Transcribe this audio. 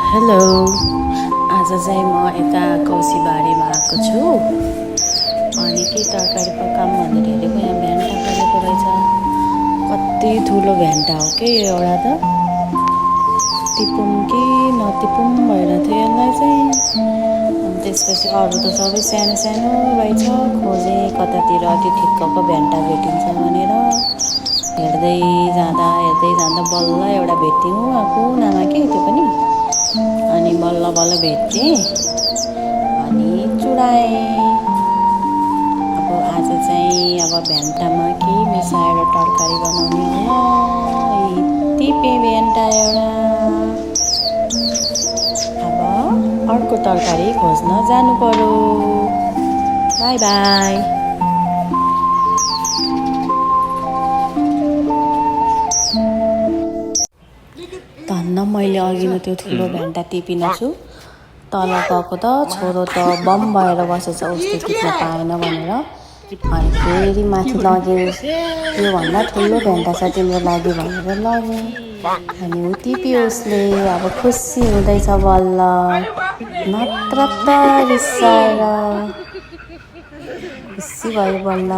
Hello, आज चाहिँ म यता कौसीबारीमा आएको छु अनि के तरकारी पकाऊँ भनेर हेरेको। यहाँ भेन्टा फलेको रहेछ। कति ठुलो भेन्टा हो के यो एउटा त, टिपौँ कि नटिपौँ भइरहेको थियो यसलाई चाहिँ। अनि त्यसपछि अरू त सबै सानो सानो रहेछ। खोजेँ कतातिर अति ठिक्कको भेन्टा भेटिन्छ भनेर। हेर्दै जाँदा बल्ल एउटा भेट्यौँ। कुनामा के त्यो पनि, अनि बल्ल बल्ल भेटेँ अनि चुडाएँ। अब आज चाहिँ भेन्टामा के मिसाएर तरकारी बनाउने होला। टिपेँ भेन्टा एउटा। अब अर्को तरकारी खोज्न जानु पर्यो। By by. धन्न मैले अघि नै त्यो ठुलो भेन्टा टिपिन छु। तल गएको त छोरो त बम भएर बसेछ, उसले टिप्न पाएन भनेर। अनि फेरि माथि लगेँ, योभन्दा ठुलो भेन्टा छ तिम्रो लागि भनेर लगेँ। अनि ऊ टिप्यो उसले। अब खुसी हुँदैछ बल्ल, नत्र त रिसाएर खुसी भयो बल्ल।